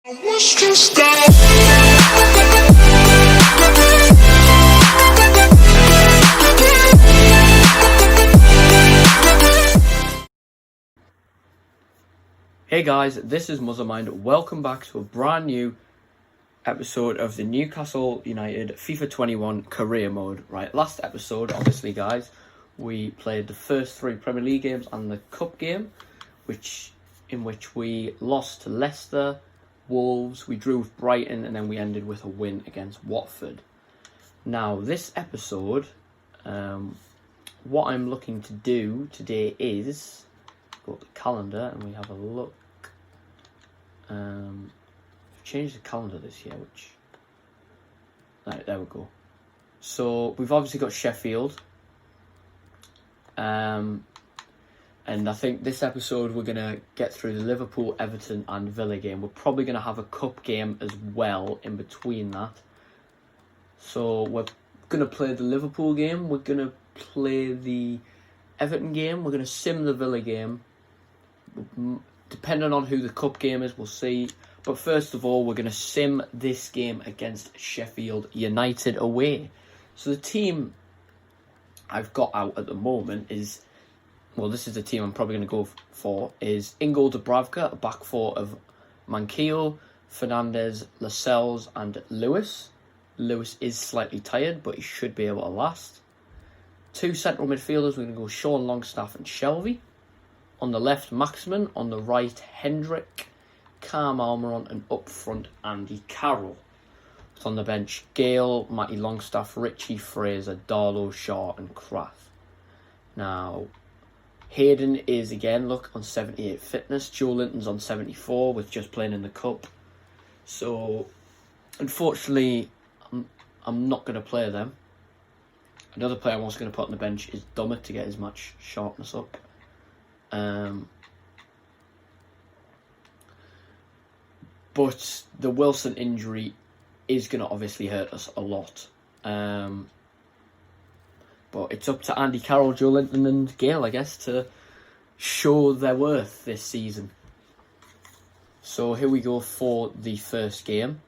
Was just that. Hey guys, this is Muzzlemind. Welcome back to a brand new episode of the Newcastle United FIFA 21 career mode. Right, last episode, obviously guys, we played the first three Premier League games and the Cup game, in which we lost to Leicester, Wolves, we drew with Brighton, and then we ended with a win against Watford. Now, this episode, what I'm looking to do today is go to the calendar and we have a look. We've changed the calendar this year, right, there we go. So we've obviously got Sheffield, and I think this episode we're going to get through the Liverpool, Everton and Villa game. We're probably going to have a cup game as well in between that. So we're going to play the Liverpool game, we're going to play the Everton game, we're going to sim the Villa game. Depending on who the cup game is, we'll see. But first of all, we're going to sim this game against Sheffield United away. So the team I've got out at the moment is, well, this is the team I'm probably going to go for, is Ingo Dubravka, a back four of Manquillo, Fernandez, Lascelles and Lewis. Lewis is slightly tired, but he should be able to last. Two central midfielders, we're going to go Sean Longstaff and Shelvey. On the left, Maximin. On the right, Hendrick, Carm Almiron, and up front, Andy Carroll. On the bench, Gale, Matty Longstaff, Richie Fraser, Darlow, Shaw and Kraft. Now, Hayden is again, look, on 78 fitness. Joelinton's on 74 with just playing in the cup. So, unfortunately, I'm not going to play them. Another player I'm also going to put on the bench is Dummett to get his match sharpness up. But the Wilson injury is going to obviously hurt us a lot. But it's up to Andy Carroll, Joelinton and Gale, I guess, to show their worth this season. So here we go for the first game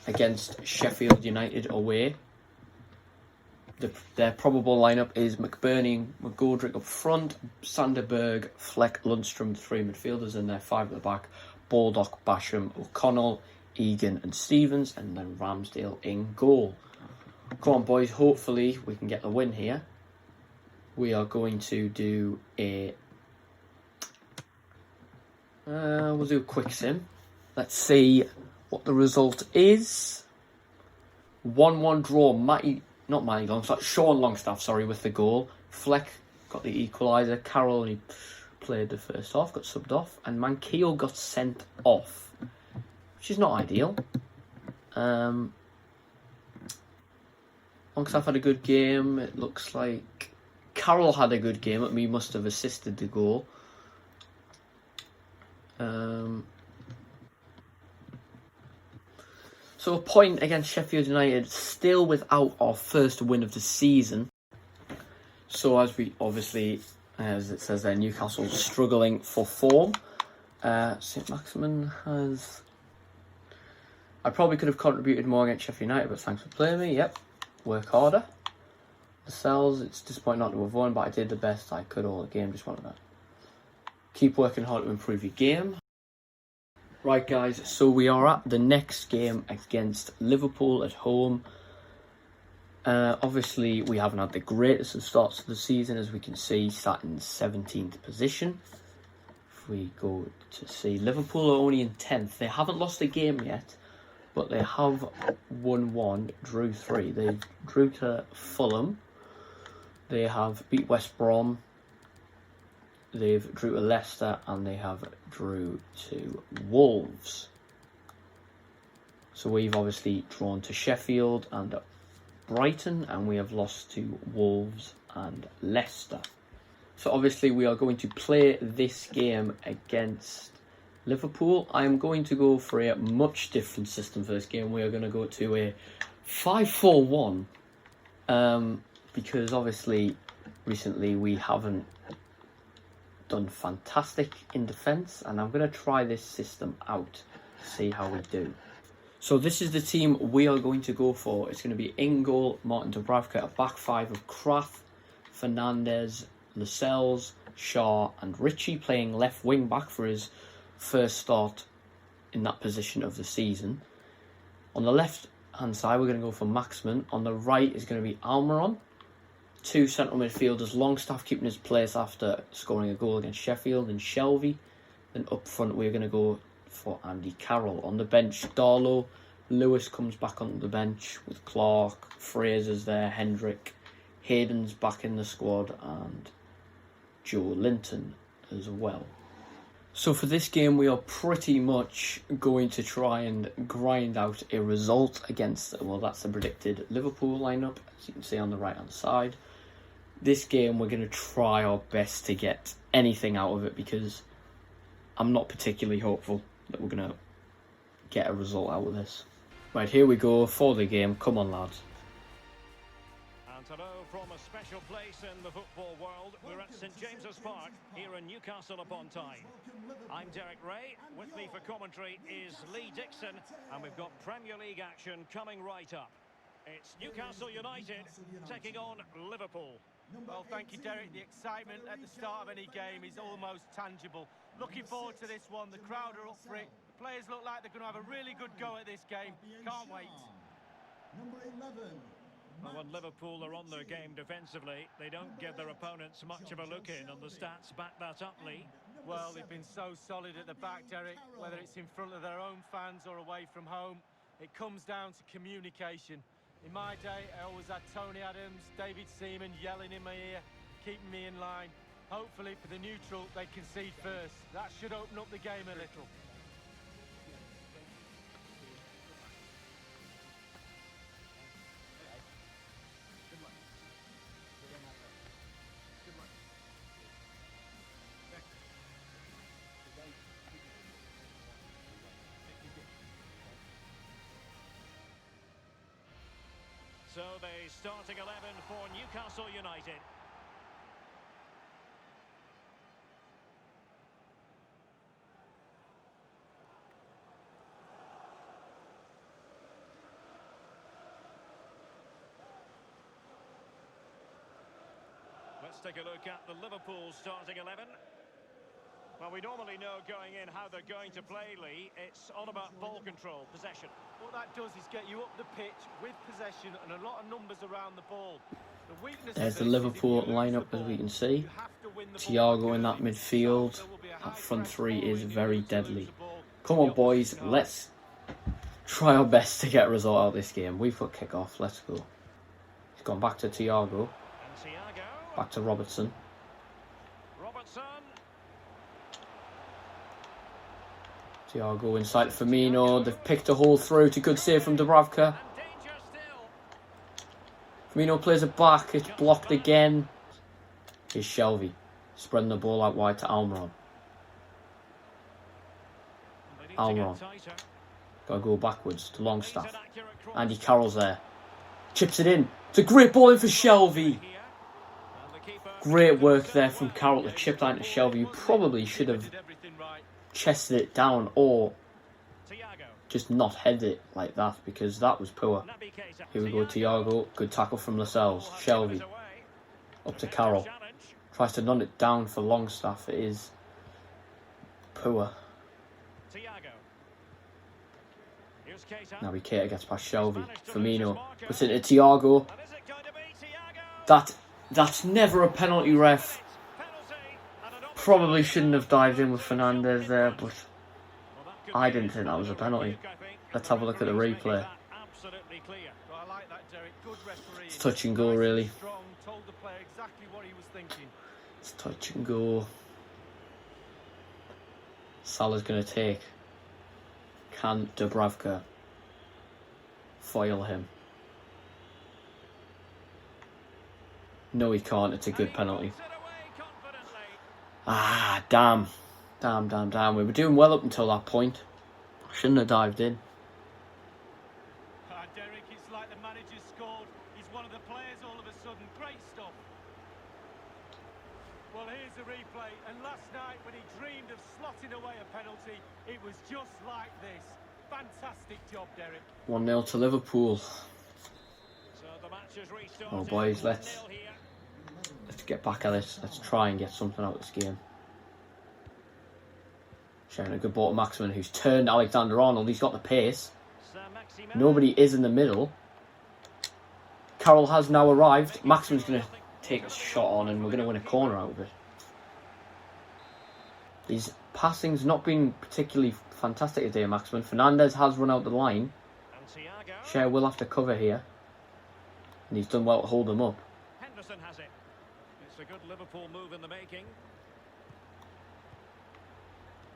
against Sheffield United away. Their probable lineup is McBurney and McGoldrick up front, Sanderberg, Fleck, Lundstrom, three midfielders, and their five at the back, Baldock, Basham, O'Connell, Egan and Stevens, and then Ramsdale in goal. Come on boys, hopefully we can get the win here. We are going to do we'll do a quick sim. Let's see what the result is. 1-1 draw. Sean Longstaff, with the goal. Fleck got the equaliser. Carroll only played the first half, got subbed off. And Manquillo got sent off, which is not ideal. Longstaff had a good game. It looks like Carroll had a good game. He must have assisted the goal. So a point against Sheffield United, still without our first win of the season. So as it says there, Newcastle's struggling for form. St. Maximin has... I probably could have contributed more against Sheffield United, but thanks for playing me. Yep, work harder. The cells, it's disappointing not to have won, but I did the best I could all the game. Just wanted to keep working hard to improve your game. Right guys, so we are at the next game against Liverpool at home. Obviously we haven't had the greatest of starts to the season, as we can see, sat in 17th position. If we go to see, Liverpool are only in 10th. They haven't lost a game yet, but they have won 1, drew 3. They drew to Fulham, they have beat West Brom, they've drew to Leicester, and they have drew to Wolves. So we've obviously drawn to Sheffield and Brighton, and we have lost to Wolves and Leicester. So obviously we are going to play this game against Liverpool. I am going to go for a much different system for this game. We are going to go to a 5-4-1, because obviously recently we haven't done fantastic in defence, and I'm going to try this system out to see how we do. So this is the team we are going to go for. It's going to be in goal, Martin Dubravka, a back five of Kraft, Fernandez, Lascelles, Shaw and Ritchie, playing left wing back for his first start in that position of the season. On the left hand side, we're going to go for Maxman. On the right is going to be Almiron. Two central midfielders, Longstaff keeping his place after scoring a goal against Sheffield, and Shelvey. Then up front, we're going to go for Andy Carroll. On the bench, Darlow. Lewis comes back onto the bench with Clark. Fraser's there, Hendrick. Hayden's back in the squad, and Joelinton as well. So for this game, we are pretty much going to try and grind out a result against, well, that's the predicted Liverpool lineup, as you can see on the right hand side. This game, we're going to try our best to get anything out of it, because I'm not particularly hopeful that we're going to get a result out of this. Right, here we go for the game. Come on, lads. And hello from a special place in the football world. We're at St James's Park here in Newcastle upon Tyne. I'm Derek Ray. With me for commentary is Lee Dixon, and we've got Premier League action coming right up. It's Newcastle United taking on Liverpool. Well, thank you, Derek. The excitement at the start of any game is almost tangible. Looking forward to this one. The crowd are up for it. The players look like they're going to have a really good go at this game. Can't wait. Number 11. Well, when Liverpool are on their game defensively, they don't give their opponents much of a look in, and the stats back that up, Lee. Well, they've been so solid at the back, Derek, whether it's in front of their own fans or away from home. It comes down to communication. In my day, I always had Tony Adams, David Seaman yelling in my ear, keeping me in line. Hopefully, for the neutral, they concede first. That should open up the game a little. So the starting 11 for Newcastle United. Let's take a look at the Liverpool starting 11. Well, we normally know going in how they're going to play, Lee. It's all about ball control, possession. What that does is get you up the pitch with possession and a lot of numbers around the ball. There's the Liverpool lineup, as we can see. Thiago in that midfield. That front three is very deadly. Come on, boys. Let's try our best to get a result out of this game. We've got kick-off. Let's go. He's gone back to Thiago. Back to Robertson. Thiago inside Firmino. They've picked a hole through. To good save from Dubravka. Firmino plays it back. It's blocked again. Here's Shelvey. Spreading the ball out wide to Almiron. Almiron. Got to go backwards to Longstaff. Andy Carroll's there. Chips it in. It's a great ball in for Shelvey. Great work there from Carroll to chip down to Shelvey. You probably should have chested it down or just not headed it like that, because that was poor. Here we go, Thiago. Good tackle from Lascelles. Shelvey. Up to Carroll. Tries to run it down for Longstaff. It is poor. Now Keita gets past Shelvey. Firmino puts it into Thiago. That's never a penalty, ref. Probably shouldn't have dived in with Fernandez there, but I didn't think that was a penalty. Let's have a look at the replay. It's touch and go, really. It's touch and go. Salah's going to take. Can Dubravka foil him? No, he can't. It's a good penalty. Ah, damn. Damn. We were doing well up until that point. I shouldn't have dived in. Derek, it's like the manager scored. He's one of the players all of a sudden. Great stuff. Well, here's the replay, and last night when he dreamed of slotting away a penalty, it was just like this. Fantastic job, Derek. 1-0 to Liverpool. So the match has restarted. Oh boys, 1-0 let's here. get back at this. Let's try and get something out of this game. Sharing a good ball to Maximin, who's turned Alexander-Arnold. He's got the pace. Nobody is in the middle. Carroll has now arrived. Maximin's going to take a shot on and we're going to win a corner out of it. His passing's not been particularly fantastic today, Maximin. Fernandez has run out the line. Cher will have to cover here. And he's done well to hold them up. Henderson has it. It's a good Liverpool move in the making.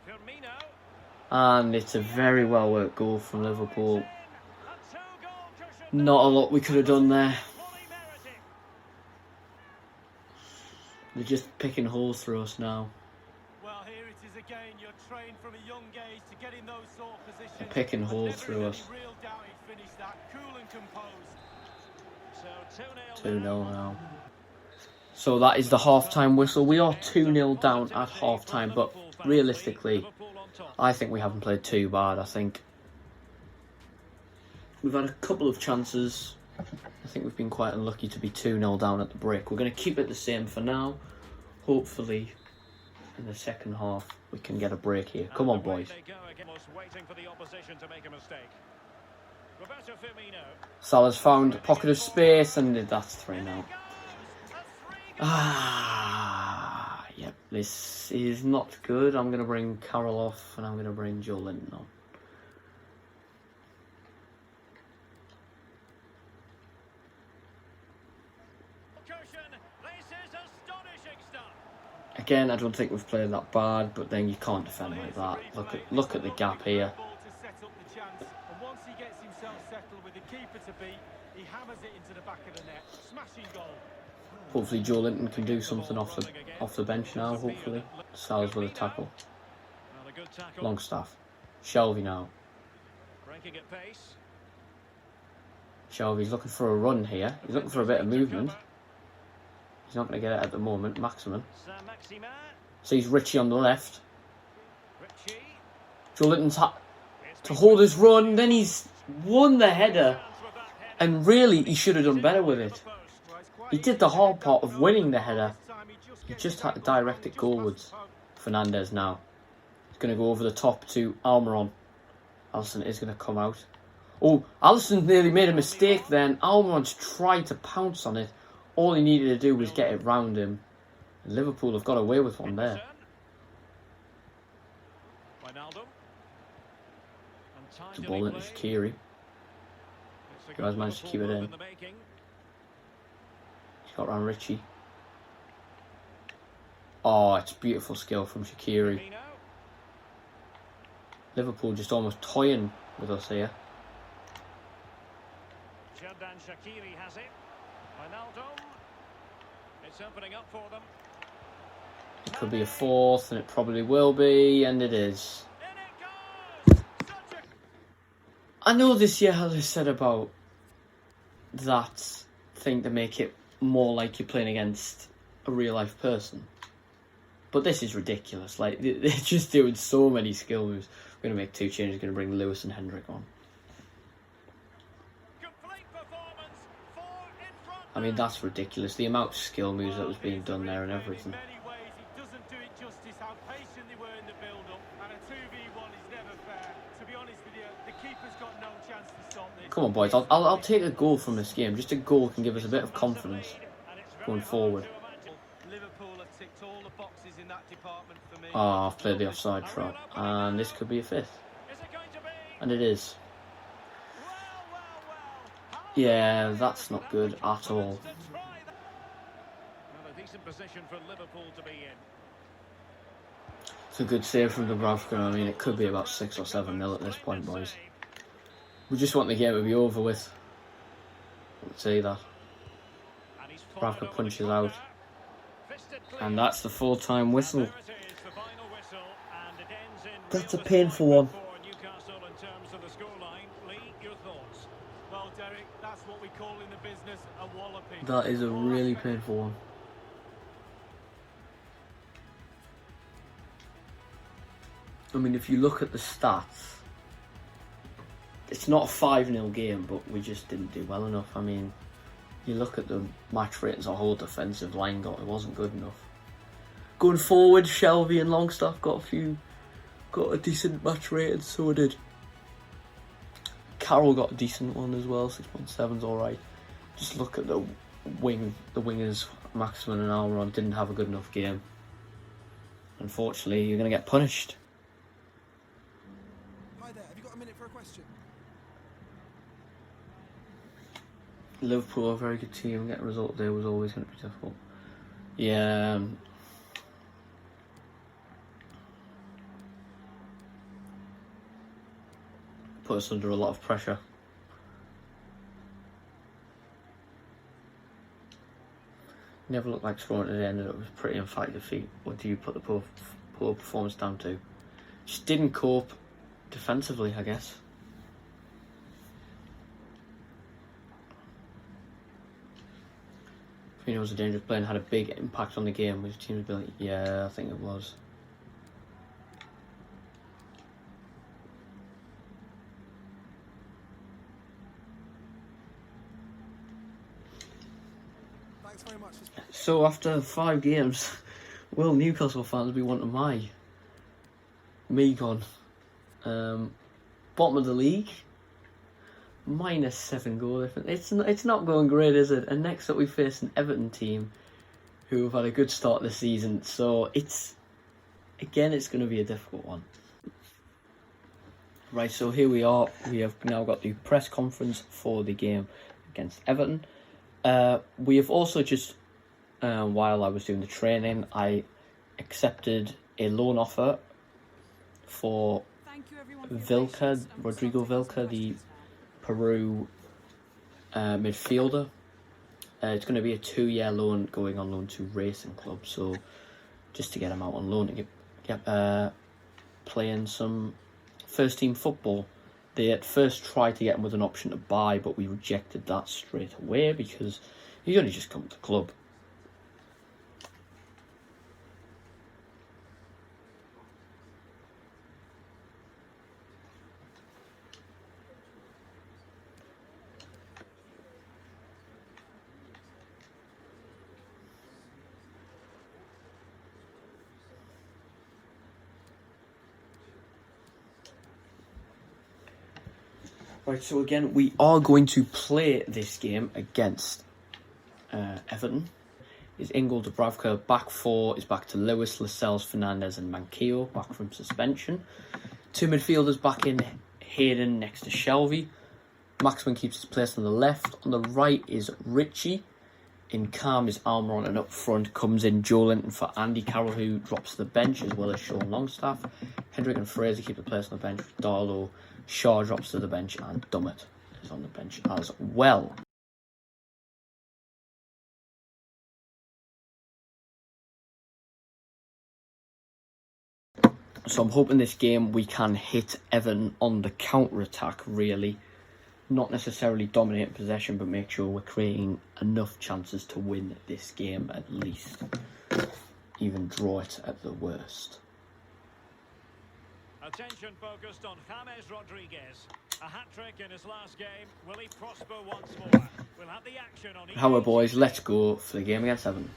Firmino. And it's a very well worked goal from Liverpool. Not a lot we could have done there. They're just picking holes through us now. Well, here it is again. You're trained from a young age to get in those sort of positions. They're picking holes through us. Real doubt he'd finish that. Cool and composed. So 2-0 now. So that is the half-time whistle. We are 2-0 down at half-time, but realistically, I think we haven't played too bad. I think we've had a couple of chances. I think we've been quite unlucky to be 2-0 down at the break. We're going to keep it the same for now. Hopefully, in the second half, we can get a break here. Come on, boys. Waiting for the opposition to make a mistake. Roberto Firmino. Salah's found a pocket of space, and that's 3-0. Yep, this is not good. I'm going to bring Carroll off, and I'm going to bring Joelinton on. Again, I don't think we've played that bad, but then you can't defend like that. Look at the gap here. And once he gets himself settled with the keeper to beat, he hammers it into the back of the net. Smashing goal. Hopefully Joelinton can do something off the bench now, hopefully. Salah's with a tackle. Longstaff. Shelvey now. Shelvey's looking for a run here. He's looking for a bit of movement. He's not going to get it at the moment. Maximin. Sees Richie on the left. Joelinton's to hold his run. Then he's won the header. And really, he should have done better with it. He did the hard part of winning the header. He just had to direct it goalwards. Fernandez now. He's going to go over the top to Almiron. Alisson is going to come out. Oh, Alisson nearly made a mistake then. Almiron's tried to pounce on it. All he needed to do was get it round him. And Liverpool have got away with one there. The ball into Shaqiri. Who has managed to keep it in. He's got round Richie. Oh, it's beautiful skill from Shaqiri. Liverpool just almost toying with us here. Shaqiri has it. Ronaldo. It's opening up for them. It could be a fourth, and it probably will be, and it is. I know this year, as I said about that thing to make it more like you're playing against a real life person, but this is ridiculous. Like, they're just doing so many skill moves. We're going to make two changes. Going to bring Lewis and Hendrick on. I mean, that's ridiculous. The amount of skill moves that was being done there and everything. In many ways, it doesn't do it justice how patient they were in the build-up, and a 2v1 is never fair. To be honest with you, the keeper's got no chance to stop this. Come on, boys. I'll take a goal from this game. Just a goal can give us a bit of confidence going forward. Liverpool have ticked all the boxes in that department for me. Oh, I've played the offside trap, and this could be a fifth, and it is. Yeah, that's not good at all. Well, a decent position for Liverpool to be in. It's a good save from Dubravka. I mean, it could be about 6 or 7-0 at this point, boys. We just want the game to be over with. I would say that. Dubravka punches out. And that's the full-time whistle. That's a painful one. Well, Derek, that's what we call in the business a walloping. That is a really painful one. I mean, if you look at the stats, it's not a 5-0 game, but we just didn't do well enough. I mean, you look at the match rate as a whole, defensive line it wasn't good enough. Going forward, Shelby and Longstaff got a decent match rating, so did Carroll. Got a decent one as well, 6.7's alright. Just look at the wingers, Maxman and Almiron didn't have a good enough game. Unfortunately, you're going to get punished. Hi there, have you got a minute for a question? Liverpool are a very good team. Getting a result there was always going to be difficult. Yeah. Put us under a lot of pressure. Never looked like scoring at the end, and it was pretty emphatic defeat. What do you put the poor performance down to? Just didn't cope defensively, I guess. Firmino was a dangerous player and had a big impact on the game. His team's ability, yeah, I think it was. Thanks very much. So after 5 games, will Newcastle fans be wanting me gone? Bottom of the league, -7 goal difference. It's not going great, is it? And next up we face an Everton team who have had a good start this season. So it's going to be a difficult one. Right, so here we are. We have now got the press conference for the game against Everton. We have also just, while I was doing the training, I accepted a loan offer for Vilca, Rodrigo Vilca, the Peru midfielder. It's going to be a 2-year loan going on loan to Racing Club, so just to get him out on loan to get playing some first team football. They at first tried to get him with an option to buy, but we rejected that straight away because he's only just come to the club. Right, so again, we are going to play this game against Everton. Is Ingle, Dubravka, back 4 is back to Lewis, Lascelles, Fernandez and Manquillo, back from suspension. 2 midfielders back in, Hayden next to Shelby. Maxman keeps his place on the left. On the right is Richie. In calm is Almiron, and up front comes in Joelinton for Andy Carroll, who drops to the bench, as well as Sean Longstaff. Hendrick and Fraser keep the place on the bench. Darlow, Shaw drops to the bench, and Dummett is on the bench as well. So I'm hoping this game we can hit Everton on the counter-attack, really. Not necessarily dominate possession, but make sure we're creating enough chances to win this game at least. Even draw it at the worst. Attention focused on James Rodriguez. A hat-trick in his last game. Will he prosper once more? We'll have the action on. However, boys, let's go for the game against Everton.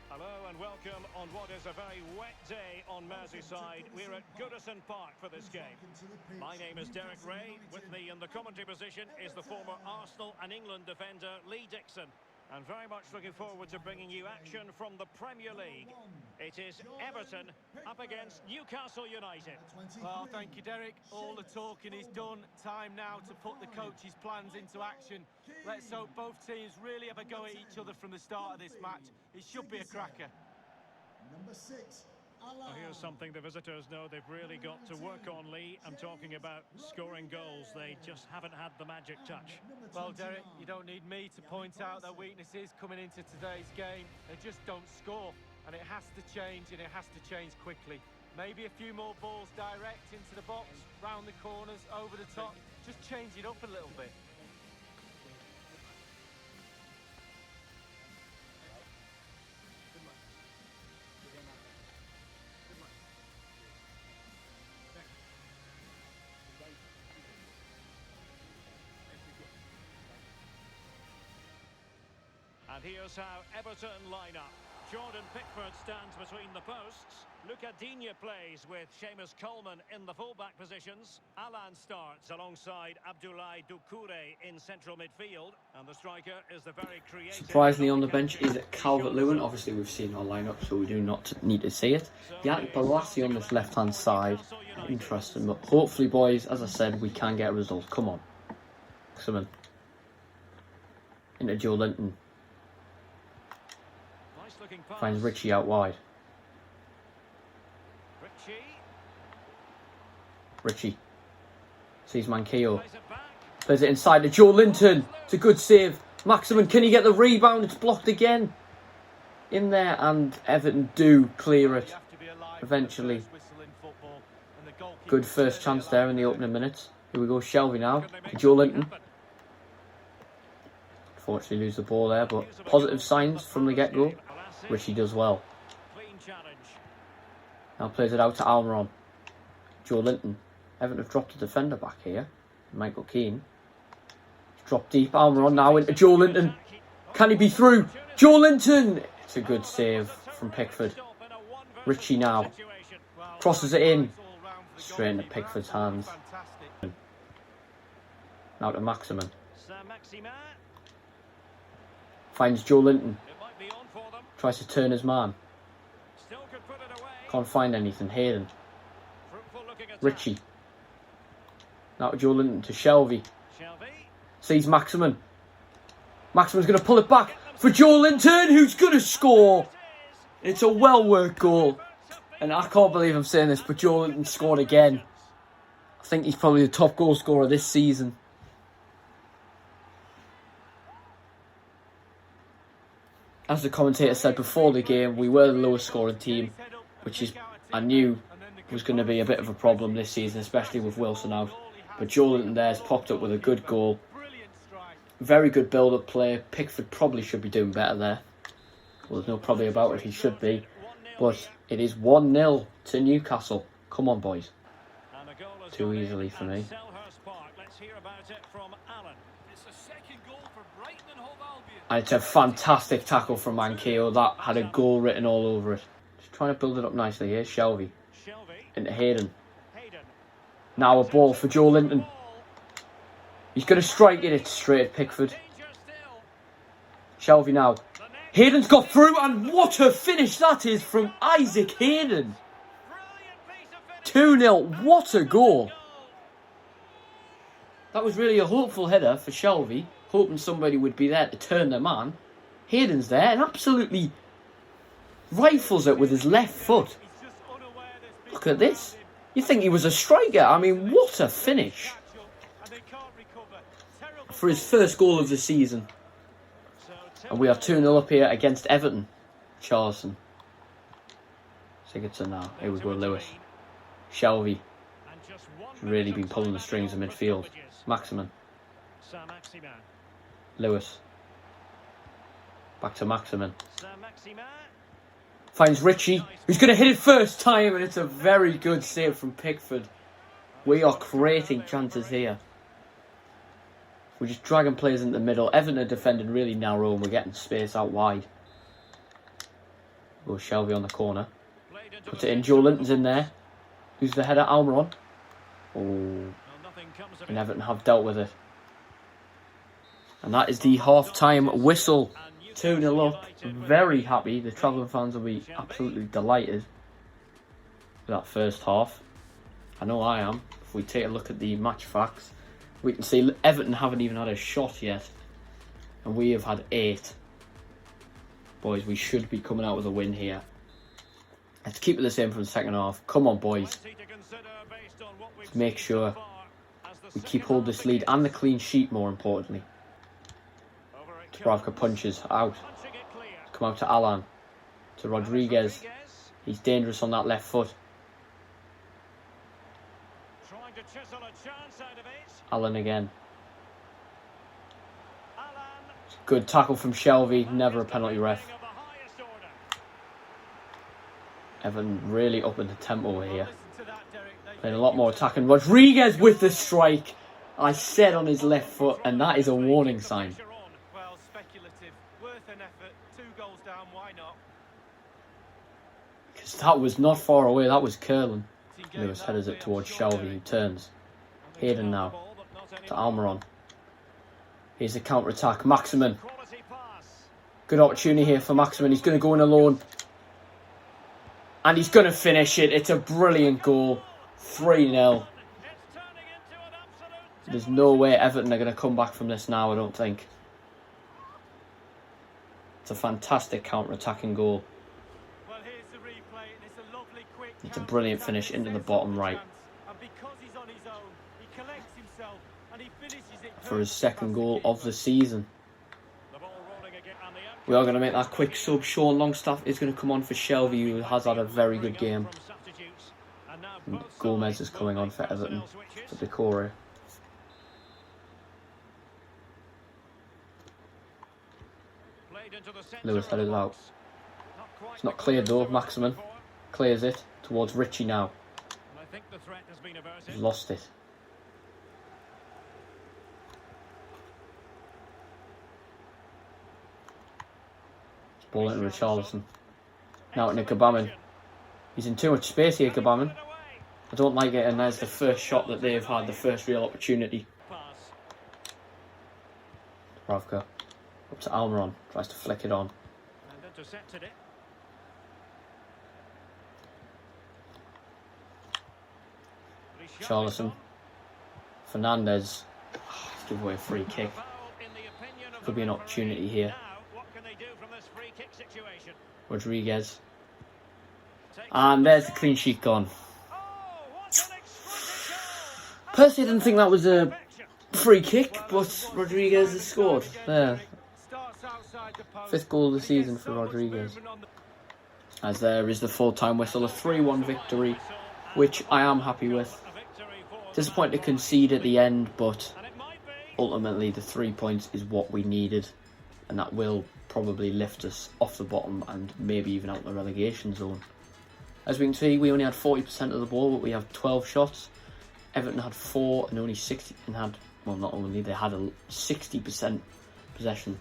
Hello and welcome on what is a very wet day on Merseyside. We're at Joelinton Park for this game. My name is Derek Ray. With me in the commentary position is the former Arsenal and England defender Lee Dixon. And very much looking forward to bringing you action from the Premier League. It is Everton up against Newcastle United. Well, thank you, Derek. All the talking is done. Time now to put the coach's plans into action. Let's hope both teams really have a go at each other from the start of this match. It should be a cracker. Number 6. Well, here's something the visitors know they've really got to work on, Lee. I'm talking about scoring goals. They just haven't had the magic touch. Well, Derek, you don't need me to point out their weaknesses coming into today's game. They just don't score, and it has to change, and it has to change quickly. Maybe a few more balls direct into the box, round the corners, over the top. Just change it up a little bit. And here's how Everton line up. Jordan Pickford stands between the posts. Luca Digne plays with Seamus Coleman in the full-back positions. Alan starts alongside Abdoulaye Doucouré in central midfield. And the striker is the very creative... Surprisingly on the bench is Calvert-Lewin. Obviously we've seen our lineup, so we do not need to see it. Yannick Bolasie on this left-hand side. Interesting, but hopefully, boys, as I said, we can get a result. Come on. Someone. Into Joelinton. Finds Richie out wide. Richie sees Manquillo. Plays it inside to Joelinton. It's a good save. Maximin, can he get the rebound? It's blocked again. In there, and Everton do clear it eventually. Good first chance there in the opening minutes. Here we go, Shelvey now. Joelinton. Unfortunately lose the ball there, but positive signs from the get-go. Richie does well. Now plays it out to Almiron. Joelinton. Everton have dropped a defender back here. Michael Keane. Dropped deep. Almiron now into Joelinton. Can he be through? Joelinton! It's a good save from Pickford. Richie now. Crosses it in. Straight into Pickford's hands. Now to Maximin. Finds Joelinton. Tries to turn his man. Can't find anything. Hayden. Richie. Now to Joelinton to Shelvey. Sees Maximin. Maximin's going to pull it back for Joelinton, who's going to score. It's a well-worked goal. And I can't believe I'm saying this, but Joelinton scored again. I think he's probably the top goal scorer this season. As the commentator said before the game, we were the lowest scoring team, which is, I knew, was going to be a bit of a problem this season, especially with Wilson out. But Joelinton there's popped up with a good goal. Very good build-up play. Pickford probably should be doing better there. Well, there's no probably about it, he should be. But it is 1-0 to Newcastle. Come on, boys. Too easily for me. And it's a fantastic tackle from Manquillo. That had a goal written all over it. Just trying to build it up nicely here. Shelvey. Into Hayden. Now a ball for Joelinton. He's going to strike it. It's straight at Pickford. Shelvey now. Hayden's got through, and what a finish that is from Isaac Hayden. 2-0. What a goal. That was really a hopeful header for Shelvey, hoping somebody would be there to turn their man. Hayden's there and absolutely rifles it with his left foot. Look at this. You think he was a striker? I mean, what a finish. For his first goal of the season. And we are 2-0 up here against Everton. Charleston. Sigurdsson now. Here we go, Lewis. Shelvey. Really been pulling the strings in midfield. Maximin. Lewis. Back to Maximin. Finds Richie, who's going to hit it first time, and it's a very good save from Pickford. We are creating chances here. We're just dragging players into the middle. Everton are defending really narrow, and we're getting space out wide. Go Shelvey on the corner. Puts it in. Joelinton's in there. Who's the header? Almiron. Oh. And Everton have dealt with it. And that is the half-time whistle. 2-0 up. Very happy. The travelling fans will be absolutely delighted with that first half. I know I am. If we take a look at the match facts, we can see Everton haven't even had a shot yet. And we have had 8. Boys, we should be coming out with a win here. Let's keep it the same from the second half. Come on, boys. Let's make sure we keep hold of this lead and the clean sheet, more importantly. Dubravka punches out. Come out to Alan. To Rodriguez. He's dangerous on that left foot. Alan again. Good tackle from Shelvey. Never a penalty ref. Everton really upping the tempo here. Playing a lot more attacking. Rodriguez with the strike. I said on his left foot, and that is a warning sign. That was not far away. That was curling. Lewis headers it towards Shelby, who turns. Hayden now to Almiron. Here's the counter-attack. Maximin. Good opportunity here for Maximin. He's going to go in alone. And he's going to finish it. It's a brilliant goal. 3-0. There's no way Everton are going to come back from this now, I don't think. It's a fantastic counter-attacking goal. It's a brilliant finish into the bottom right. For his second goal of the season. We are going to make that quick sub. Sean Longstaff is going to come on for Shelby, who has had a very good game. And Gomez is coming on for Everton for Decore. Lewis headed out. It's not cleared though. Maximin clears it towards Richie now. He's lost it. Ball into Richarlison. Now to Kabamin. He's in too much space here, Kabamin. I don't like it, and there's the first shot that they've had, the first real opportunity. Ravka. Up to Almiron. Tries to flick it on. Richarlison. Fernandez. Give away a free kick. Could be an opportunity here. Rodriguez. And there's the clean sheet gone. Personally, I didn't think that was a free kick, but Rodriguez has scored. There. 5th goal of the season for Rodriguez. As there is the full-time whistle, a 3-1 victory, which I am happy with. Disappointed to concede at the end, but ultimately the 3 points is what we needed, and that will probably lift us off the bottom and maybe even out the relegation zone. As we can see, we only had 40% of the ball, but we have 12 shots. Everton had 4 and only 60, and had, well, not only, they had a 60% possession.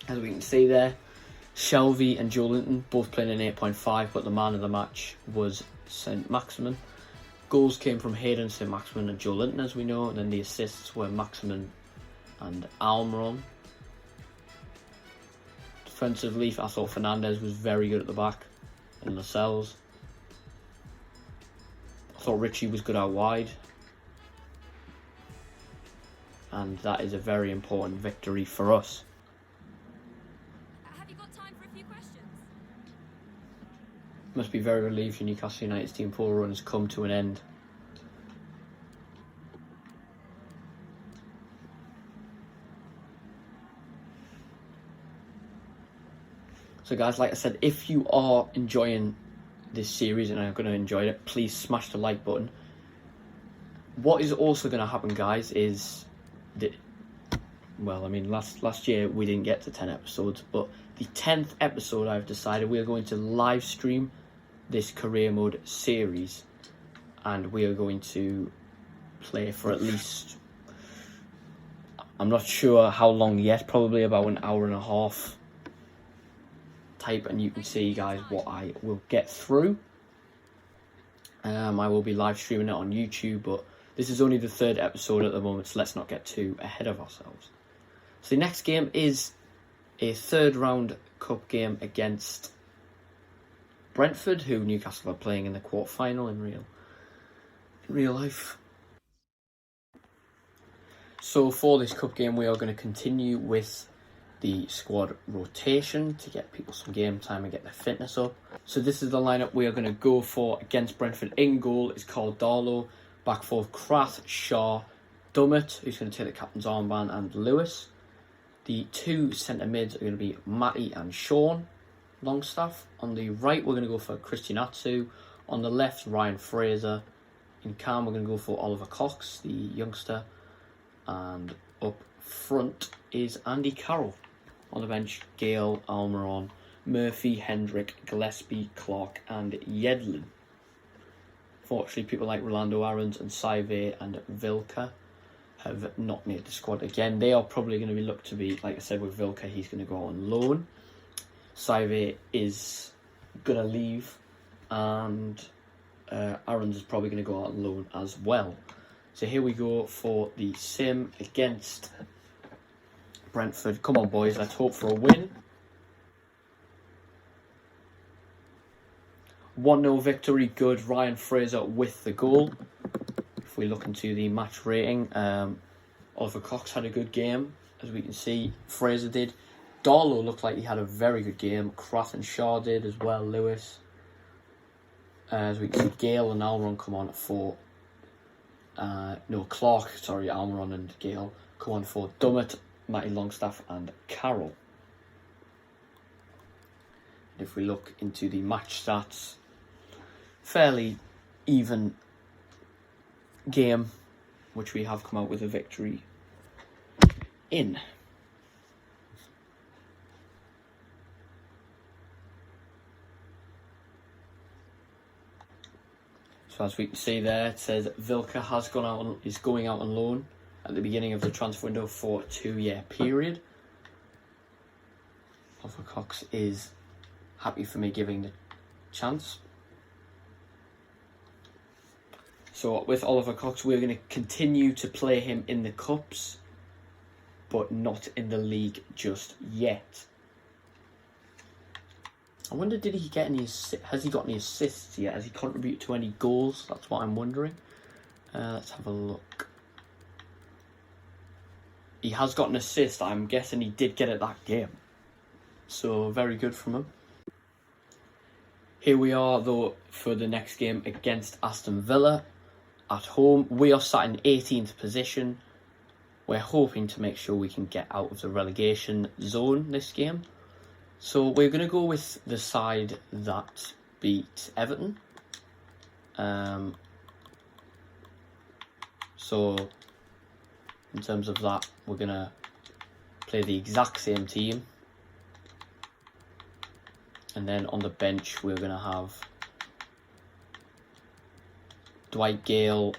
As we can see there, Shelby and Joelinton both playing an 8.5, but the man of the match was St. Maximin. Goals came from Hayden, St. Maximin and Joelinton, as we know, and then the assists were Maximin and Almiron. Defensively, I thought Fernandez was very good at the back, and Lascelles. I thought Richie was good out wide. And that is a very important victory for us. Have you got time for a few questions? Must be very relieved your Newcastle United's team 4 run has come to an end. So guys, like I said, if you are enjoying this series and are going to enjoy it, please smash the like button. What is also going to happen, guys, is that, well, I mean, last year we didn't get to 10 episodes, but the 10th episode I've decided we are going to live stream this career mode series, and we are going to play for at least, I'm not sure how long yet, probably about an hour and a half type, and you can see, guys, what I will get through. I will be live streaming it on YouTube, but this is only the 3rd episode at the moment, so let's not get too ahead of ourselves. So the next game is a 3rd round cup game against Brentford, who Newcastle are playing in the quarter-final in real life. So for this cup game, we are going to continue with the squad rotation to get people some game time and get their fitness up. So this is the lineup we are going to go for against Brentford. In goal is Darlow, back four Krath, Shaw, Dummett, who's going to take the captain's armband, and Lewis. The 2 centre mids are going to be Matty and Sean Longstaff. On the right, we're going to go for Christian Atsu. On the left, Ryan Fraser. In Cam, we're going to go for Oliver Cox, the youngster. And up front is Andy Carroll. On the bench, Gale, Almiron, Murphy, Hendrick, Gillespie, Clark and Yedlin. Fortunately, people like Rolando Aarons and Saive and Vilka have not made the squad again. They are probably going to be looked to be, like I said, with Vilka, he's going to go on loan. Saive is going to leave, and Aaron's is probably going to go out on loan as well. So here we go for the sim against Brentford. Come on, boys, let's hope for a win. 1-0 victory, good. Ryan Fraser with the goal. If we look into the match rating, Oliver Cox had a good game, as we can see. Fraser did. Darlow looked like he had a very good game. Craft Shaw did as well. Lewis. As we can see, Gale and Almiron come on for... Almiron and Gale come on for Dummett, Matty Longstaff and Carroll. And if we look into the match stats, fairly even game, which we have come out with a victory in. So as we can see there, it says Vilka is going out on loan at the beginning of the transfer window for a 2-year period. Oliver Cox is happy for me giving the chance. So with Oliver Cox, we're going to continue to play him in the cups, but not in the league just yet. I wonder, has he got any assists yet? Has he contributed to any goals? That's what I'm wondering. Let's have a look. He has got an assist. I'm guessing he did get it that game. So, very good from him. Here we are, though, for the next game against Aston Villa. At home, we are sat in 18th position. We're hoping to make sure we can get out of the relegation zone this game. So we're going to go with the side that beat Everton. So in terms of that, we're going to play the exact same team. And then on the bench, we're going to have Dwight Gale.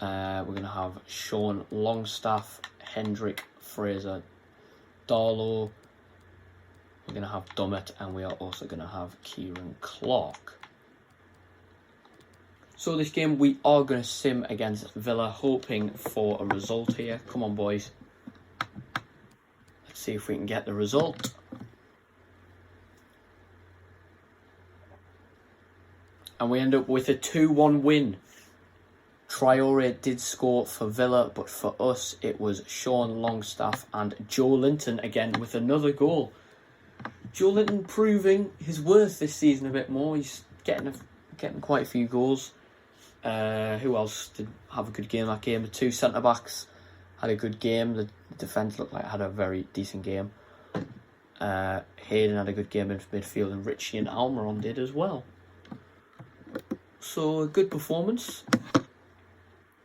We're going to have Sean Longstaff, Hendrick, Fraser, Darlow. We're going to have Dummett, and we are also going to have Kieran Clark. So this game, we are going to sim against Villa, hoping for a result here. Come on, boys. Let's see if we can get the result. And we end up with a 2-1 win. Traore did score for Villa, but for us, it was Sean Longstaff and Joelinton again with another goal. Joelinton proving his worth this season a bit more. He's getting quite a few goals. Who else did have a good game that game? The two centre-backs had a good game. The defence looked like it had a very decent game. Hayden had a good game in midfield, and Richie and Almiron did as well. So a good performance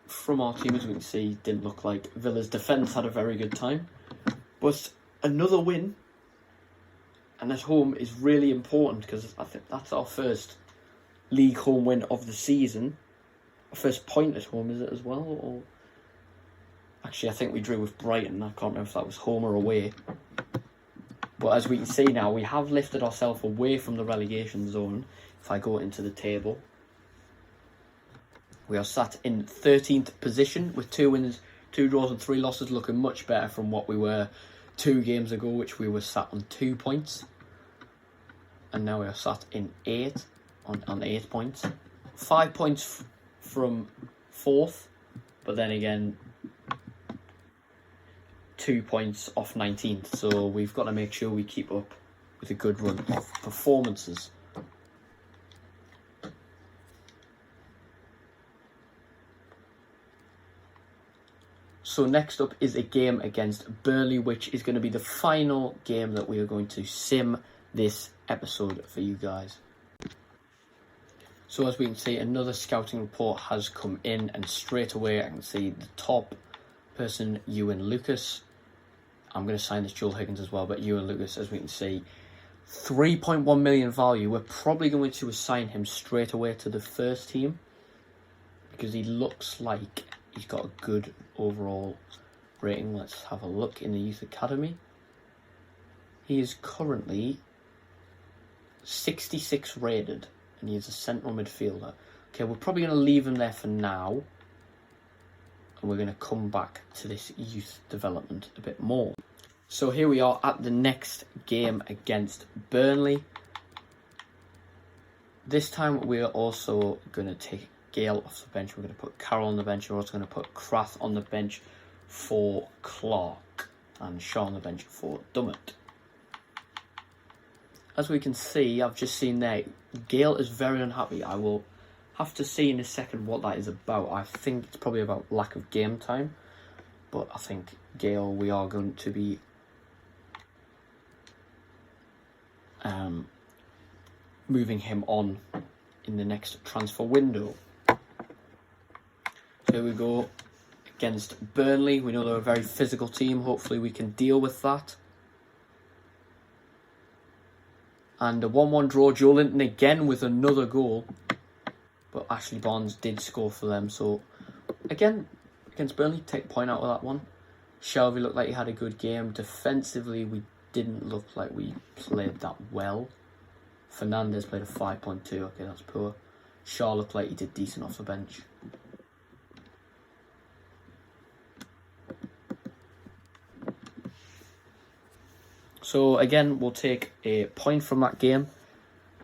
from our team, as we can see. Didn't look like Villa's defence had a very good time. But another win, and at home, is really important because I think that's our first league home win of the season. Our first point at home, is it as well? Or actually, I think we drew with Brighton. I can't remember if that was home or away. But as we can see now, we have lifted ourselves away from the relegation zone. If I go into the table, we are sat in 13th position with 2 wins, 2 draws and 3 losses, looking much better from what we were 2 games ago, which we were sat on 2 points. And now we are sat in 8 on 8 points. 5 points from 4th, but then again 2 points off 19th. So we've got to make sure we keep up with a good run of performances. So next up is a game against Burnley, which is going to be the final game that we are going to sim this episode for you guys. So as we can see, another scouting report has come in, and straight away I can see the top person, Ewan Lucas. I'm going to sign this Joel Higgins as well, but Ewan Lucas, as we can see, 3.1 million value. We're probably going to assign him straight away to the first team because he looks like he's got a good overall rating. Let's have a look in the youth academy. He is currently 66 rated, and he's a central midfielder. Okay, we're probably going to leave him there for now, and we're going to come back to this youth development a bit more. So here we are at the next game against Burnley. This time we're also going to take Gale off the bench. We're going to put Carroll on the bench. We're also going to put Krath on the bench for Clark and Shaw on the bench for Dummett. As we can see, I've just seen there, Gale is very unhappy. I will have to see in a second what that is about. I think it's probably about lack of game time. But I think Gale, we are going to be moving him on in the next transfer window. So here we go against Burnley. We know they're a very physical team. Hopefully we can deal with that. And a 1-1 draw. Joelinton again with another goal. But Ashley Barnes did score for them. So again, against Burnley, take a point out of that one. Shelby looked like he had a good game. Defensively, we didn't look like we played that well. Fernandez played a 5.2. Okay, that's poor. Shaw looked like he did decent off the bench. So again, we'll take a point from that game.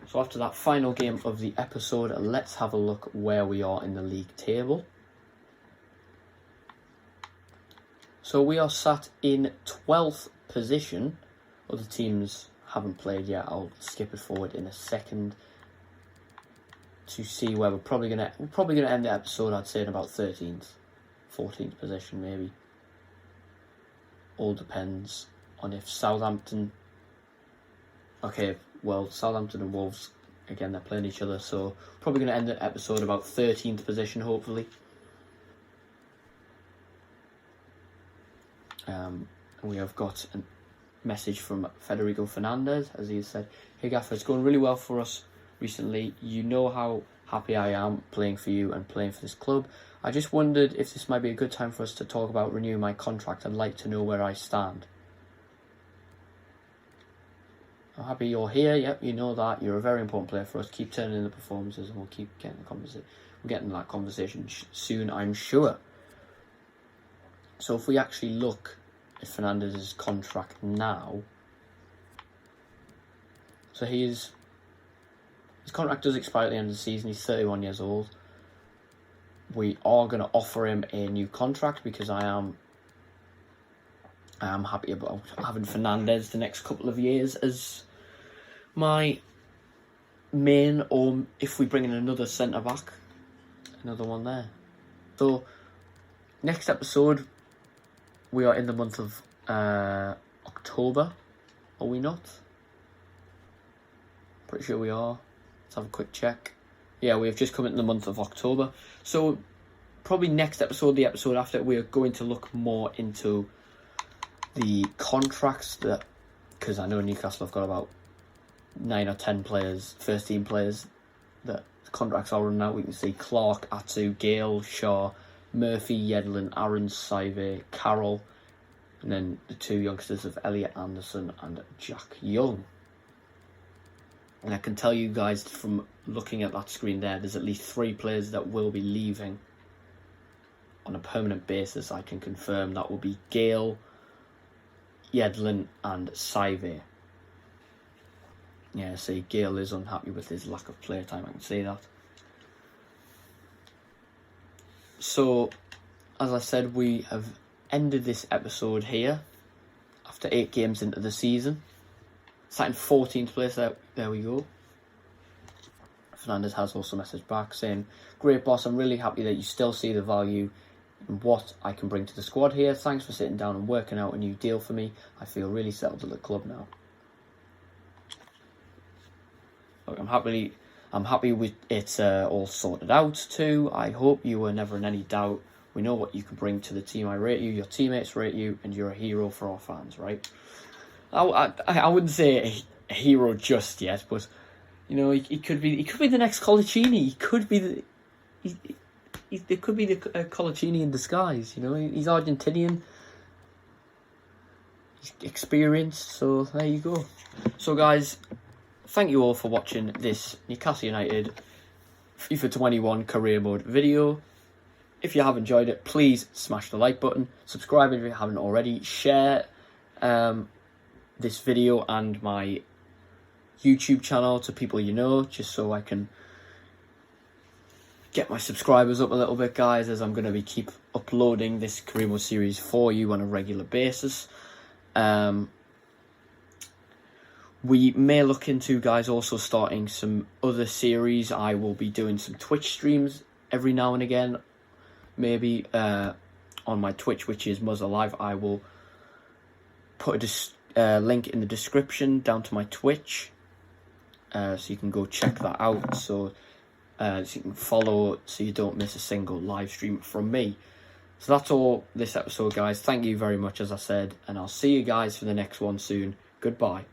So after that final game of the episode, let's have a look where we are in the league table. So we are sat in 12th position. Other teams haven't played yet. I'll skip it forward in a second to see where we're probably gonna end the episode. I'd say in about 13th, 14th position maybe. All depends on if Southampton. Okay, well, Southampton and Wolves again, they're playing each other, so probably gonna end the episode about 13th position, hopefully. We have got a message from Federico Fernandez, as he said, "Hey Gaffer, it's going really well for us recently. You know how happy I am playing for you and playing for this club. I just wondered if this might be a good time for us to talk about renewing my contract. I'd like to know where I stand. I'm happy you're here. Yep, you know that. You're a very important player for us. Keep turning in the performances and we'll keep getting the conversation. We're getting that conversation soon, I'm sure." So if we actually look at Fernandez's contract now, so his contract does expire at the end of the season. He's 31 years old. We are going to offer him a new contract because I am happy about having Fernandez the next couple of years as my main, or if we bring in another centre-back, another one there. So, next episode, we are in the month of October, are we not? Pretty sure we are. Let's have a quick check. Yeah, we have just come into the month of October. So, probably next episode, the episode after, we are going to look more into the contracts that, because I know Newcastle have got about 9 or 10 players, first team players, that contracts are running out. We can see Clark, Atsu, Gale, Shaw, Murphy, Yedlin, Aaron, Saive, Carroll, and then the two youngsters of Elliot Anderson and Jack Young. And I can tell you guys from looking at that screen there's at least 3 players that will be leaving on a permanent basis. I can confirm that will be Gale, Yedlin and Saive. Yeah, see, Gale is unhappy with his lack of play time, I can say that. So, as I said, we have ended this episode here after 8 games into the season. Sat in 14th place, there we go. Fernandez has also messaged back saying, "Great boss, I'm really happy that you still see the value in what I can bring to the squad here. Thanks for sitting down and working out a new deal for me. I feel really settled at the club now." Look, I'm happy with it all sorted out too. I hope you were never in any doubt. We know what you can bring to the team. I rate you, your teammates rate you, and you're a hero for our fans, right? I wouldn't say a hero just yet, but you know, he could be the next Colaccini. He could be it could be the Colaccini in disguise. You know, he's Argentinian. He's experienced, so there you go. So guys, thank you all for watching this Newcastle United FIFA 21 career mode video. If you have enjoyed it, please smash the like button, subscribe if you haven't already, share this video and my YouTube channel to people you know, just so I can get my subscribers up a little bit, guys, as I'm going to be keep uploading this career mode series for you on a regular basis. We may look into, guys, also starting some other series. I will be doing some Twitch streams every now and again, maybe on my Twitch, which is Muzz Alive. I will put a link in the description down to my Twitch, so you can go check that out, so you can follow, so you don't miss a single live stream from me. So that's all this episode, guys. Thank you very much, as I said, and I'll see you guys for the next one soon. Goodbye.